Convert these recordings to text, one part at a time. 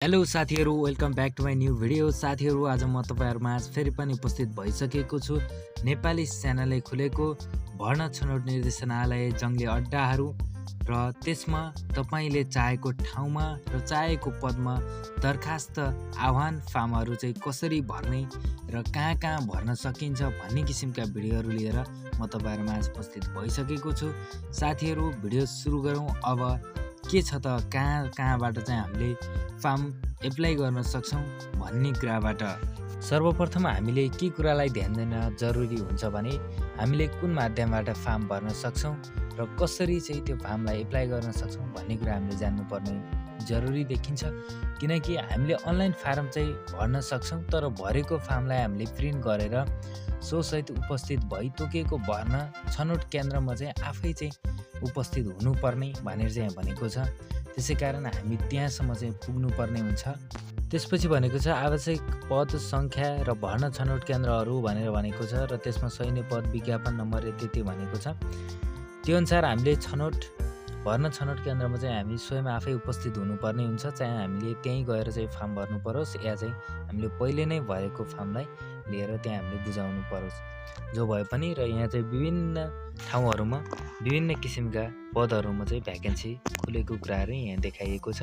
Hello साथीहरू, welcome back to my new video. साथीहरू, आज म तपाईँहरूमा फेरि पनि उपस्थित भइसकेको छु। नेपाली सेनाले खुलेको भर्ना छनौट निर्देशनालय जङ्गली अड्डाहरू र त्यसमा तपाईँले चाहेको ठाउँमा र चाहेको पदमा दरखास्त आह्वान फार्महरू चाहिँ कसरी भर्ने र कहाँ कहाँ भर्न सकिन्छ भन्ने किसिमका भिडियोहरू लिएर म तपाईँहरूमा आज उपस्थित भइसकेको छु। साथीहरू, भिडियो सुरु गरौँ। अब के छ त कहाँबाट चाहिँ हामीले फार्म एप्लाई गर्न सक्छौँ भन्ने कुराबाट सर्वप्रथम हामीले के कुरालाई ध्यान दिन जरुरी हुन्छ भने हामीले कुन माध्यमबाट फार्म भर्न सक्छौँ र कसरी चाहिँ त्यो फार्मलाई एप्लाई गर्न सक्छौँ भन्ने कुरा हामीले जान्नुपर्ने जरुरी देखिन्छ। किनकि हामीले अनलाइन फार्म चाहिँ भर्न सक्छौँ, तर भरेको फार्मलाई हामीले प्रिन्ट गरेर सोसहित उपस्थित भई तोकेको भर्ना छनौट केन्द्रमा चाहिँ आफै चाहिँ उपस्थित हुनुपर्ने भनेर चाहिँ भनेको छ। त्यसै कारण हामी त्यहाँसम्म चाहिँ पुग्नुपर्ने हुन्छ। त्यसपछि भनेको छ आवश्यक पद सङ्ख्या र भर्ना छनौट केन्द्रहरू भनेर भनेको छ र त्यसमा सैन्य पद विज्ञापन नम्बर यति भनेको छ। त्यो अनुसार हामीले भर्ना छनौट केन्द्रमा चाहिँ हामी स्वयं आफै उपस्थित हुनुपर्ने हुन्छ। चाहे हामीले त्यहीँ गएर चाहिँ फार्म भर्नु परोस् या चाहिँ हामीले पहिले नै भरेको फार्मलाई लिएर त्यहाँ हामीले बुझाउनु परोस्, जो भए पनि। र यहाँ चाहिँ विभिन्न ठाउँहरूमा विभिन्न किसिमका पदहरूमा चाहिँ भ्याकेन्सी खुलेको कुराहरू यहाँ देखाइएको छ।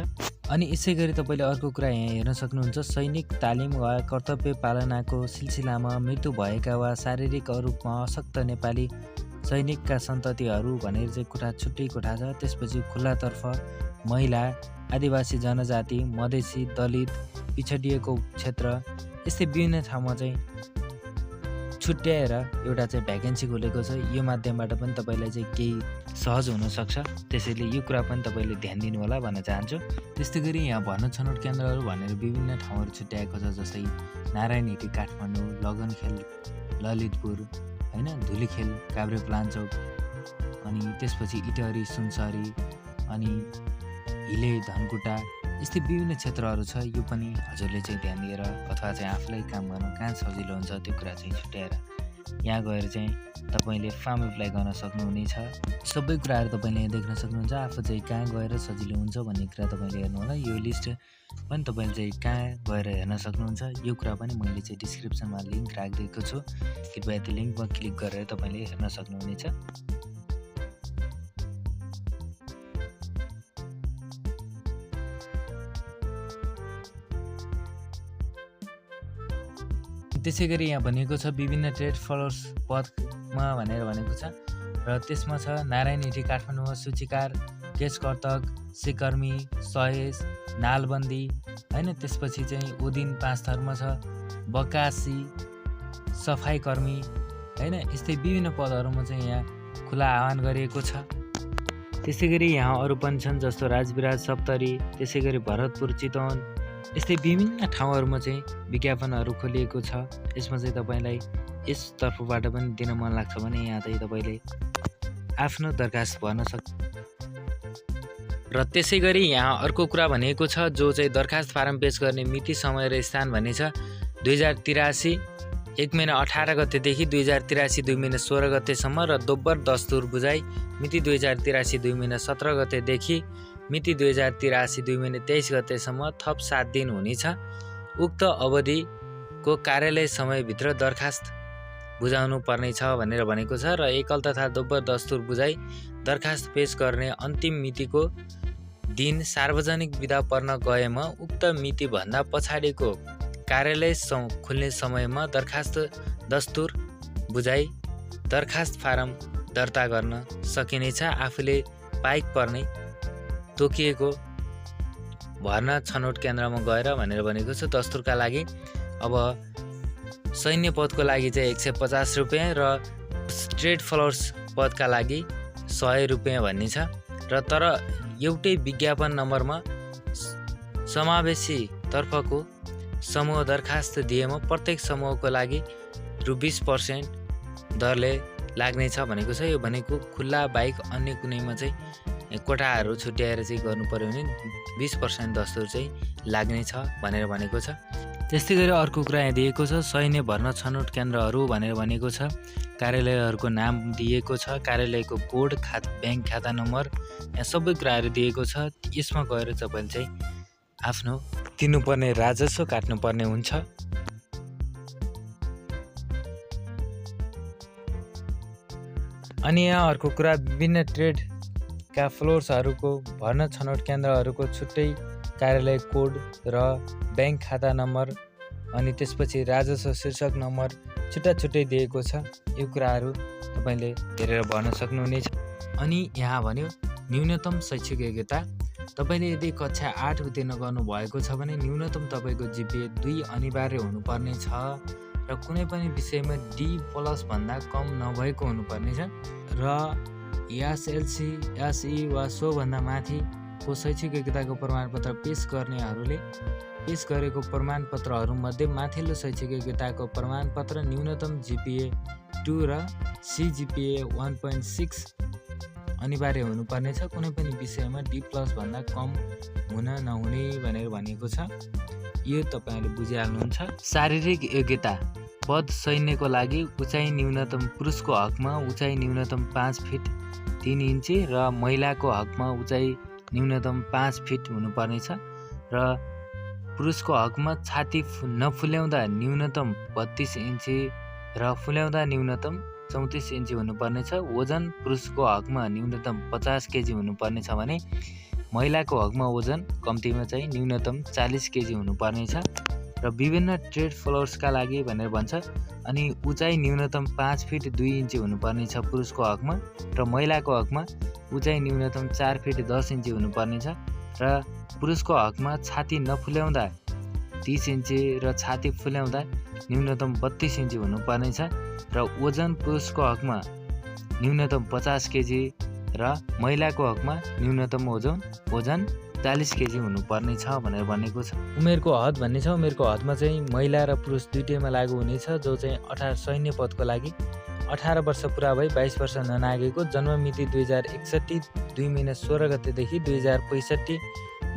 अनि यसै गरी तपाईँले अर्को कुरा यहाँ हेर्न सक्नुहुन्छ, सैनिक तालिम वा कर्तव्य पालनाको सिलसिलामा मृत्यु भएका वा शारीरिक रूपमा अशक्त नेपाली सैनिकका सन्ततिहरू भनेर चाहिँ कोठा छुट्टै कोठा छ। त्यसपछि खुल्लातर्फ महिला, आदिवासी जनजाति, मधेसी, दलित, पिछडिएको क्षेत्र, यस्तै विभिन्न ठाउँमा चाहिँ छुट्याएर एउटा चाहिँ भ्याकेन्सी खुलेको छ। यो माध्यमबाट पनि तपाईँलाई चाहिँ केही सहज हुनसक्छ। त्यसैले यो कुरा पनि तपाईँले ध्यान दिनु होला भन्न चाहन्छु। त्यस्तै गरी यहाँ भर्ना छनौट केन्द्रहरू भनेर विभिन्न ठाउँहरू छुट्याएको छ, जस्तै नारायण हिटी काठमाडौँ, लगनखेल ललितपुर, होइन, धुलीखेल काभ्रेपलाञ्चोक, अनि त्यसपछि इटहरी सुनसरी, अनि हिले धनकुटा, यस्तै विभिन्न क्षेत्रहरू छ। यो पनि हजुरले चाहिँ ध्यान दिएर अथवा चाहिँ आफूलाई काम गर्न कहाँ सजिलो हुन्छ त्यो कुरा चाहिँ छुट्याएर यहाँ गएर चाहिँ तपाईँले फार्म एप्लाई गर्न सक्नुहुनेछ। सबै कुराहरू तपाईँले यहाँ देख्न सक्नुहुन्छ। आफू चाहिँ कहाँ गएर सजिलो हुन्छ भन्ने कुरा तपाईँले हेर्नु होला। यो लिस्ट पनि तपाईँले चाहिँ कहाँ गएर हेर्न सक्नुहुन्छ। यो कुरा पनि मैले चाहिँ डिस्क्रिप्सनमा लिङ्क राखिदिएको छु। कृपया त्यो लिङ्कमा क्लिक गरेर तपाईँले हेर्न सक्नुहुनेछ। त्यसै गरी यहाँ भनेको छ विभिन्न ट्रेड फलोर्स पदमा भनेर भनेको छ र त्यसमा छ नारायण हिटी काठमाडौँमा सूचीकार, केशकर्तक, सिकर्मी, सहेस, नालबन्दी, होइन। त्यसपछि चाहिँ ओदिन 5 थरमा छ, बकासी, सफाइकर्मी, होइन। यस्तै विभिन्न पदहरूमा चाहिँ यहाँ खुला आह्वान गरिएको छ। त्यसै गरी यहाँ अरू पनि छन्, जस्तो राजविराज सप्तरी, त्यसै गरी भरतपुर चितवन, यस्तै विभिन्न ठाउँहरूमा चाहिँ विज्ञापनहरू खोलिएको छ। यसमा चाहिँ तपाईँलाई यसतर्फबाट पनि दिन मन लाग्छ भने यहाँ चाहिँ तपाईँले आफ्नो दरखास्त भर्न सक्छ। र त्यसै गरी यहाँ अर्को कुरा भनेको छ, जो चाहिँ दरखास्त फारम पेश गर्ने मिति, समय र स्थान भन्ने छ 2083 1 महिना 18 गतेदेखि 2083 2 महिना 16 गतेसम्म र दोब्बर दस्तुर बुझाइ मिति 2083 2 महिना 17 गतेदेखि मिति 2083 2 महिना 23 गतेसम्म थप 7 दिन हुनेछ। उक्त अवधिको कार्यालय समयभित्र दरखास्त बुझाउनु पर्नेछ भनेर भनेको छ। र एकल तथा दोब्बर दस्तुर बुझाइ दरखास्त पेश गर्ने अन्तिम मितिको दिन सार्वजनिक बिदा पर्न गएमा उक्त मितिभन्दा पछाडिको कार्यालय खुल्ने समयमा दरखास्त दस्तुर बुझाइ दरखास्त फारम दर्ता गर्न सकिनेछ। आफूले पाइक पर्ने तोकिएको भर्ना छनौट केन्द्रमा गएर भनेर भनेको छ। दस्तुरका लागि अब सैन्य पदको लागि चाहिँ 150 रुपियाँ र ट्रेड फलोर्स पदका लागि 100 रुपियाँ भन्ने छ। र तर एउटै विज्ञापन नम्बरमा समावेशी तर्फको समूह दरखास्त दिएमा प्रत्येक समूहको लागि रु 20% दरले लाग्नेछ भनेको छ। यो भनेको खुल्ला बाहेक अन्य कुनैमा चाहिँ कोठाहरू छुट्याएर चाहिँ गर्नु पर्यो भने 20% दस्तुर चाहिँ लाग्ने छ भनेर भनेको छ। त्यस्तै गरी अर्को कुरा यहाँ दिएको छ, सैन्य भर्ना छनौट केन्द्रहरू भनेर भनेको छ। कार्यालयहरूको नाम दिएको छ, कार्यालयको कोड, ब्याङ्क खाता नम्बर, यहाँ सबै कुराहरू दिएको छ। यसमा गएर तपाईँले चाहिँ आफ्नो तिर्नुपर्ने राजस्व काट्नुपर्ने हुन्छ। अनि यहाँ अर्को कुरा, विभिन्न ट्रेडका फ्लोर्सहरूको भर्ना छनौट केन्द्रहरूको छुट्टै कार्यालय कोड र ब्याङ्क खाता नम्बर अनि त्यसपछि राजस्व शीर्षक नम्बर छुट्टा छुट्टै दिएको छ। यो कुराहरू तपाईँले हेरेर भर्न सक्नुहुनेछ। अनि यहाँ भन्यो न्यूनतम शैक्षिक योग्यता। तपाईँले यदि कक्षा 8 उत्तीर्ण गर्नुभएको छ भने न्यूनतम तपाईँको GPA 2 अनिवार्य हुनुपर्ने छ र कुनै पनि विषयमा D+ भन्दा कम नभएको हुनुपर्नेछ र SLC, SE वा सोभन्दा माथिको शैक्षिक योग्यताको प्रमाणपत्र पेश गर्नेहरूले पेश गरेको प्रमाणपत्रहरूमध्ये माथिल्लो शैक्षिक योग्यताको प्रमाणपत्र न्यूनतम GPA 2 र CGPA 1.6 अनिवार्य हुनुपर्नेछ। कुनै पनि विषयमा D+ भन्दा कम हुन नहुने भनेर भनिएको छ। यो तपाईँले बुझिहाल्नुहुन्छ। शारीरिक योग्यता। पद सैन्यको लागि उचाइ न्यूनतम पुरुषको हकमा उचाइ न्यूनतम 5 फिट 3 इन्ची र महिलाको हकमा उचाइ न्यूनतम 5 फिट हुनुपर्नेछ र पुरुषको हकमा छाती नफुल्याउँदा न्यूनतम 32 इन्ची र फुल्याउँदा न्यूनतम 34 इन्ची हुनुपर्नेछ। वजन पुरुषको हकमा न्यूनतम 50 केजी हुनुपर्नेछ भने महिलाको हकमा वजन कम्तीमा चाहिँ न्यूनतम 40 केजी हुनुपर्नेछ र विभिन्न ट्रेड फ्लोर्सका लागि भनेर भन्छ। अनि उचाइ न्यूनतम 5 फिट 2 इन्ची हुनुपर्नेछ पुरुषको हकमा र महिलाको हकमा उचाइ न्यूनतम 4 फिट 10 इन्ची हुनुपर्नेछ र पुरुषको हकमा छाती नफुल्याउँदा 30 इन्ची र छाती फुल्याउँदा न्यूनतम 32 इन्ची हुनुपर्नेछ र वजन पुरुषको हकमा न्यूनतम 50 केजी र महिलाको हकमा न्यूनतम वजन 40 केजी हुनुपर्ने छ भनेर भनेको छ। उमेरको हद भन्ने छ। उमेरको हदमा चाहिँ महिला र पुरुष दुईटैमा लागू हुनेछ। जो चाहिँ 18 सैन्य पदको लागि 18 वर्ष पुरा भई 22 वर्ष ननागेको, जन्म मिति 2061 2 महिना 16 गतेदेखि 2065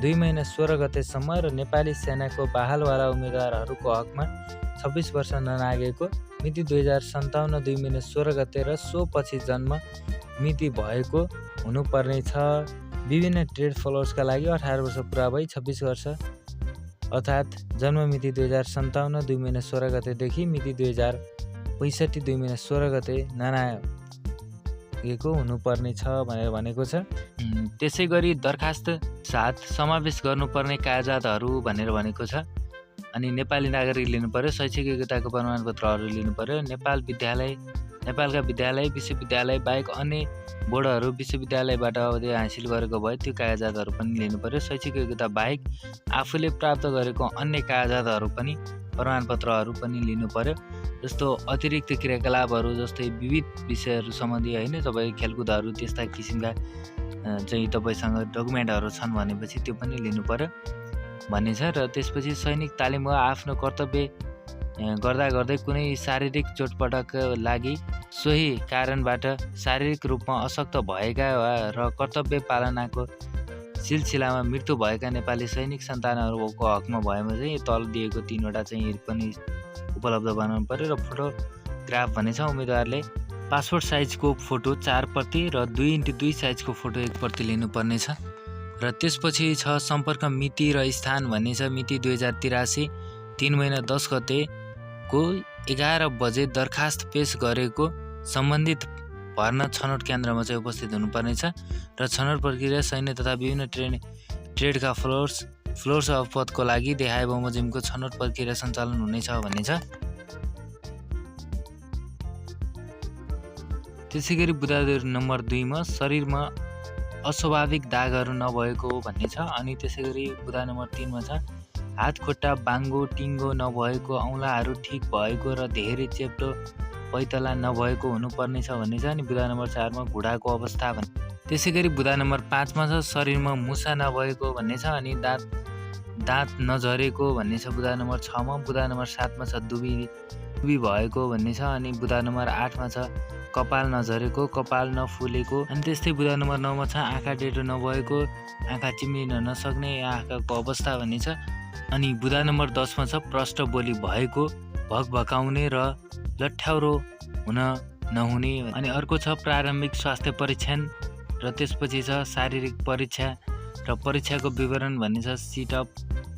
2 महिना 16 गतेसम्म र नेपाली सेनाको बहालवाला उम्मेदवारहरूको हकमा 26 वर्ष ननागेको, मिति 2057 2 महिना 16 गते र सो पछि जन्म मिति भएको हुनुपर्ने छ। विभिन्न ट्रेड फ्लोर्सका लागि 18 वर्ष पुरा भई 26 वर्ष अर्थात् जन्म मिति 2057 2 महिना 16 गतेदेखि मिति 2065 2 महिना 16 गते ननागेको हुनुपर्ने छ भनेर भनेको छ। त्यसै गरी दरखास्त साथ समावेश गर्नुपर्ने कागजातहरू भनेर भनेको छ। अनि नेपाली नागरिक लिनु पर्यो, शैक्षिक योग्यताको प्रमाणपत्रहरू लिनु पर्यो, नेपालका विद्यालय विश्वविद्यालय बाहेक अन्य बोर्डहरू विश्वविद्यालयबाट अवधि हासिल गरेको भए त्यो कागजातहरू पनि लिनु पर्यो। शैक्षिक योग्यता बाहेक आफूले प्राप्त गरेको अन्य कागजातहरू पनि प्रमाणपत्रहरू पनि लिनु पर्यो। जस्तो अतिरिक्त क्रियाकलापहरू जस्तै विविध विषयहरू सम्बन्धी होइन, तपाईँ खेलकुदहरू त्यस्ता किसिमका चाहिँ तपाईँसँग डकुमेन्टहरू छन् भनेपछि त्यो पनि लिनु पर्यो भन्ने छ। र त्यसपछि सैनिक तालिम वा आफ्नो कर्तव्य गर्दा गर्दै कुनै शारीरिक चोटपटक लागि सोही कारणबाट शारीरिक रूपमा अशक्त भएका र कर्तव्य पालनाको सिलसिलामा मृत्यु भएका नेपाली सैनिक सन्तानहरूको हकमा भएमा चाहिँ तल दिएको 3वटा चाहिँ पनि उपलब्ध बनाउनु पर्यो। र फोटोग्राफ भन्ने छ। उम्मेदवारले पासपोर्ट साइजको फोटो 4 प्रति र 2x2 साइजको फोटो 1 प्रति लिनुपर्ने छ। र त्यसपछि छ सम्पर्क मिति र स्थान भन्ने छ। मिति 2083 3 महिना 10 गतेको 11 बजे दरखास्त पेश गरेको सम्बन्धित भर्ना छनौट केन्द्रमा चाहिँ उपस्थित हुनुपर्ने छ। र छनौट प्रक्रिया सैन्य तथा विभिन्न ट्रेडका फ्लोर्स अफ पदको लागि देखाए बमोजिमको छनौट प्रक्रिया सञ्चालन हुनेछ भन्ने छ। त्यसै गरी बुदा नम्बर 2 मा शरीरमा अस्वाभाविक दागहरू नभएको भन्ने छ। अनि त्यसै गरी बुदा नम्बर 3 मा छ हात खुट्टा बाङ्गो टिङ्गो नभएको, औँलाहरू ठिक भएको र धेरै चेप्टो पैतला नभएको हुनुपर्ने छ भन्ने छ। अनि बुदा नम्बर 4 मा घुँडाको अवस्था भन्ने। त्यसै गरी बुदा नम्बर 5 मा छ शरीरमा मुसा नभएको भन्ने छ। अनि दाँत नझरेको भन्ने छ बुदा नम्बर 6 मा। बुदा नम्बर 7 मा छ दुबी भएको भन्ने छ। अनि बुदा नम्बर 8 मा छ कपाल नझरेको, कपाल नफुलेको। अनि त्यस्तै बुदा नम्बर 9 मा छ आँखा डेटो नभएको, आँखा चिम्लिन नसक्ने आँखाको अवस्था भन्ने छ। अनि बुदा नम्बर 10 मा छ प्रष्ट बोली भएको, भकभकाउने र लठ्याउरो हुन नहुने। अनि अर्को छ प्रारम्भिक स्वास्थ्य परीक्षण र त्यसपछि छ शारीरिक परीक्षा र परीक्षाको विवरण भन्ने छ सिटअप,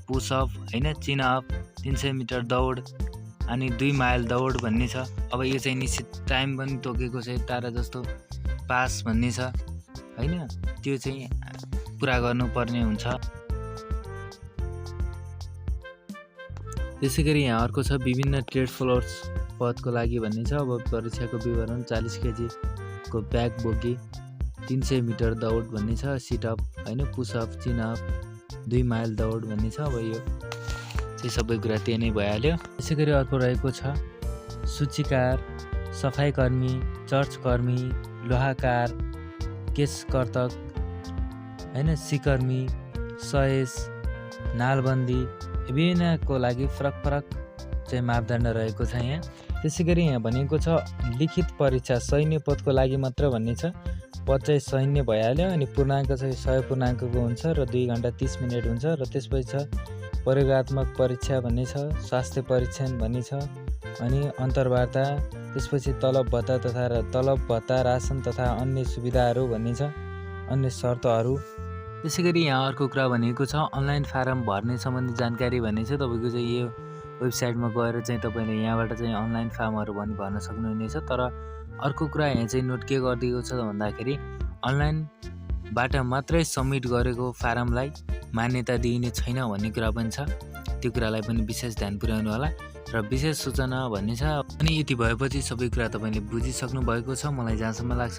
पुसअप होइन, चिनअप, 300 मिटर दौड अनि 2 माइल दौड भन्ने छ। अब यो चाहिँ निश्चित टाइम पनि तोकेको छ, तारा जस्तो पास भन्ने छ होइन, त्यो चाहिँ पुरा गर्नुपर्ने हुन्छ। त्यसै गरी यहाँ अर्को छ विभिन्न ट्रेड फ्लोर्स पदको लागि भन्ने छ। अब परीक्षाको विवरण 40 केजीको ब्याग बोकी, 300 मिटर दौड भन्ने छ, सिटअप होइन, पुसअप, चिनअप, 2 माइल दौड भन्ने छ। अब यो चाहिँ सबै कुरा त्यही नै भइहाल्यो। त्यसै गरी अर्को रहेको छ सूचीकार, सफाइकर्मी, चर्चकर्मी, लोहाकार, केशकर्तक होइन, सिकर्मी, सहेस, नालबन्दी, विभिन्नको लागि फरक चाहिँ मापदण्ड रहेको छ यहाँ। त्यसै गरी यहाँ भनेको छ लिखित परीक्षा सैन्य पदको लागि मात्र भन्ने छ। पद चाहिँ सैन्य भइहाल्यो अनि पूर्णाङ्क चाहिँ 100 पूर्णाङ्कको हुन्छ र 2 घन्टा 30 मिनट हुन्छ। र त्यसपछि छ प्रयोगात्मक परीक्षा भन्ने छ, स्वास्थ्य परीक्षण भन्ने छ अनि अन्तर्वार्ता, त्यसपछि तलब भत्ता, रासन तथा अन्य सुविधाहरू भन्ने छ, अन्य शर्तहरू। त्यसै गरी यहाँ अर्को कुरा भनेको छ अनलाइन फारम भर्ने सम्बन्धी जानकारी भन्ने छ। तपाईँको चाहिँ यो वेबसाइटमा गएर चाहिँ तपाईँले यहाँबाट चाहिँ अनलाइन फर्महरू पनि भर्न सक्नुहुनेछ। तर अर्को कुरा यहाँ चाहिँ नोट के गरिदिएको छ भन्दाखेरि अनलाइनबाट मात्रै सबमिट गरेको फारमलाई मान्यता दिइने छैन भन्ने कुरा पनि छ। त्यो कुरालाई पनि विशेष ध्यान पुर्याउनु होला। र विशेष सूचना भन्ने छ। अनि यति भएपछि सबै कुरा तपाईँले बुझिसक्नु भएको छ मलाई जहाँसम्म लाग्छ।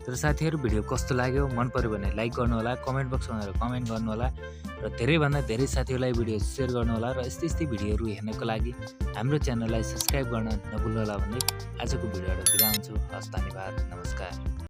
तर साथीहरू भिडियो कस्तो लाग्यो, मन पर्यो भने लाइक गर्नुहोला, कमेन्ट बक्समा गएर कमेन्ट गर्नुहोला र धेरैभन्दा धेरै साथीहरूलाई भिडियो सेयर गर्नुहोला। र यस्तै भिडियोहरू हेर्नको लागि हाम्रो च्यानललाई सब्सक्राइब गर्न नभुल्नुहोला भन्दै आजको भिडियोबाट बिदा हुन्छु। हस्, धन्यवाद, नमस्कार।